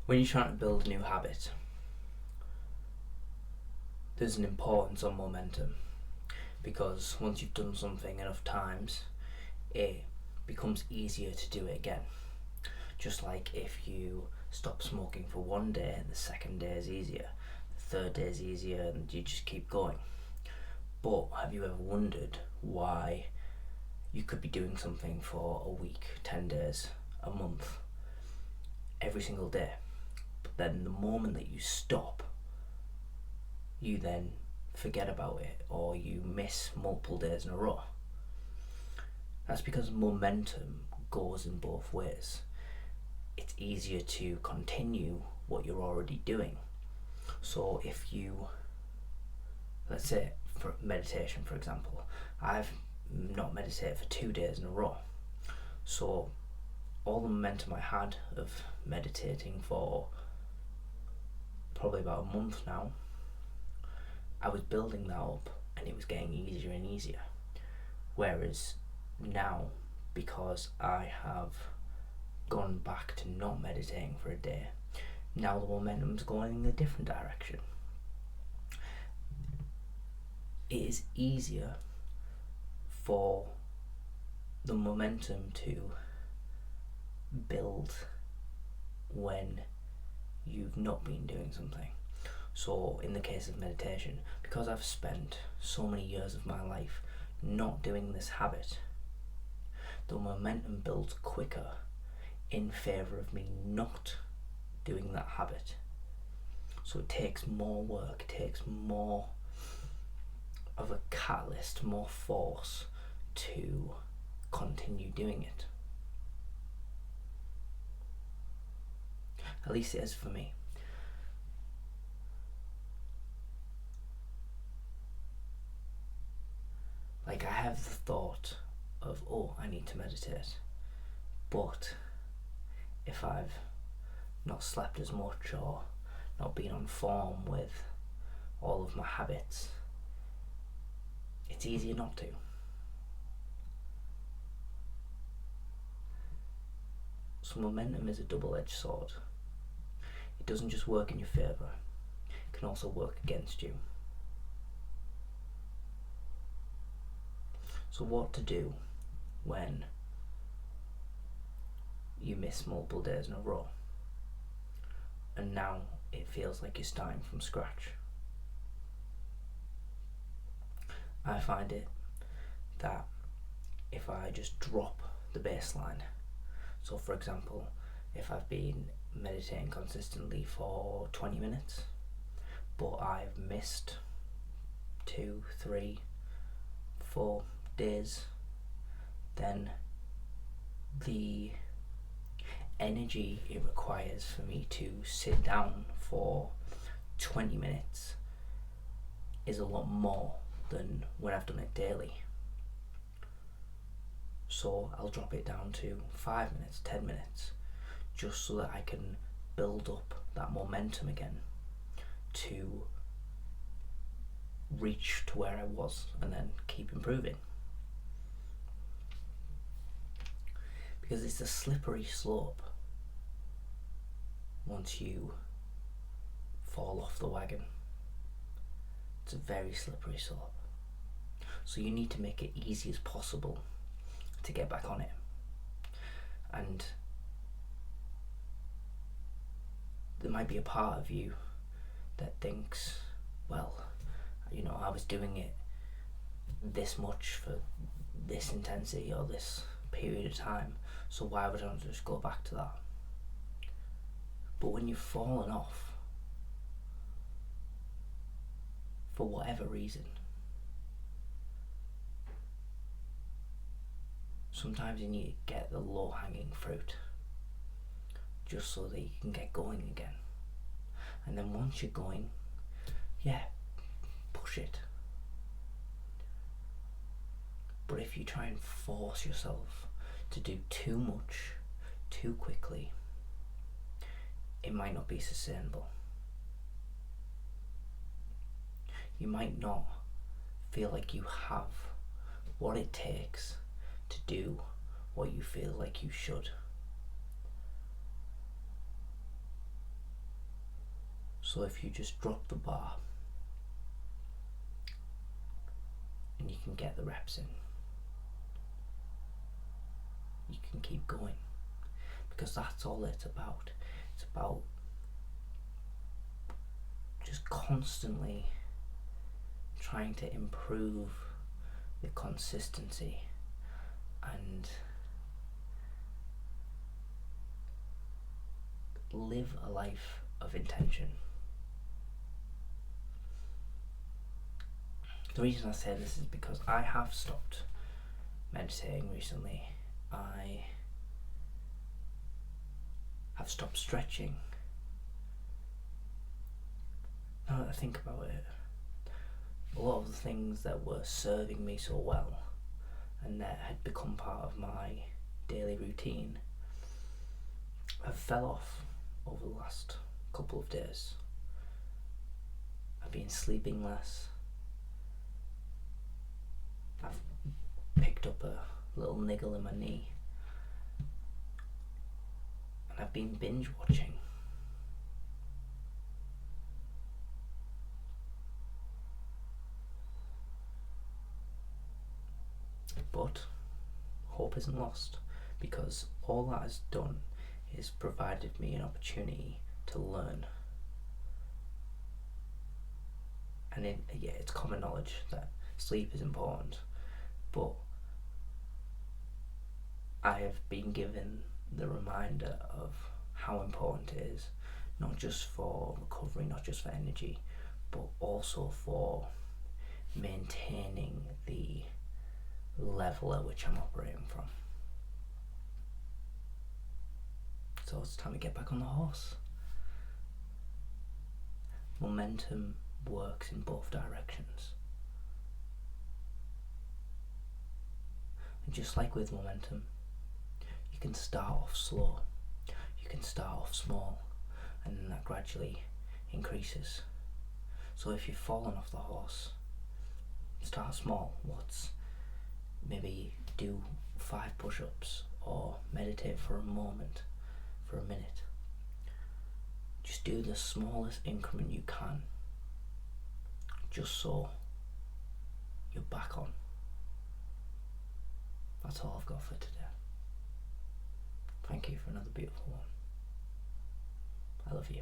When you're trying to build a new habit, there's an importance on momentum, because once you've done something enough times, it becomes easier to do it again. Just like if you stop smoking for one day, the second day is easier, the third day is easier, and you just keep going. But have you ever wondered why you could be doing something for a week, 10 days, a month, every single day, but then the moment that you stop, you then forget about it, or you miss multiple days in a row? That's because momentum goes in both ways. It's easier to continue what you're already doing. So if you, let's say for meditation for example, I've not meditated for 2 days in a row. So all the momentum I had of meditating for probably about a month now, I was building that up and it was getting easier and easier. Whereas now, because I have gone back to not meditating for a day, now the momentum's going in a different direction. It is easier for the momentum to build when you've not been doing something. So in the case of meditation, because I've spent so many years of my life not doing this habit, the momentum builds quicker in favour of me not doing that habit. So it takes more work, it takes more of a catalyst, more force to continue doing it. At least it is for me. Like, I have the thought of, oh, I need to meditate, but if I've not slept as much or not been on form with all of my habits, it's easier not to. So momentum is a double-edged sword. It doesn't just work in your favour, it can also work against you. So what to do when you miss multiple days in a row and now it feels like you're starting from scratch? I find it that if I just drop the baseline, so for example, if I've been meditating consistently for 20 minutes but I've missed 2, 3, 4 days, then the energy it requires for me to sit down for 20 minutes is a lot more than when I've done it daily. So I'll drop it down to 5 minutes, 10 minutes, just so that I can build up that momentum again to reach to where I was and then keep improving. Because it's a slippery slope once you fall off the wagon. It's a very slippery slope. So you need to make it easy as possible to get back on it. And there might be a part of you that thinks, well, you know, I was doing it this much for this intensity or this period of time, so why would I not just go back to that? But when you've fallen off for whatever reason, sometimes you need to get the low-hanging fruit just so that you can get going again. And then once you're going, yeah, push it. But if you try and force yourself to do too much too quickly, it might not be sustainable. You might not feel like you have what it takes to do what you feel like you should. So if you just drop the bar and you can get the reps in, you can keep going, because that's all it's about. It's about just constantly trying to improve the consistency and live a life of intention. The reason I say this is because I have stopped meditating recently. I have stopped stretching. Now that I think about it, a lot of the things that were serving me so well and that had become part of my daily routine have fell off over the last couple of days. I've been sleeping less. I've picked up a little niggle in my knee. And I've been binge watching. But hope isn't lost, because all that has done is provided me an opportunity to learn. And it's common knowledge that sleep is important, but I have been given the reminder of how important it is, not just for recovery, not just for energy, but also for maintaining the level at which I'm operating from. So it's time to get back on the horse. Momentum works in both directions. And just like with momentum, you can start off slow, you can start off small, and then that gradually increases. So if you've fallen off the horse, start small. Maybe do 5 push-ups or meditate for a moment, for a minute. Just do the smallest increment you can, just so you're back on. That's all I've got for today. Thank you for another beautiful one. I love you.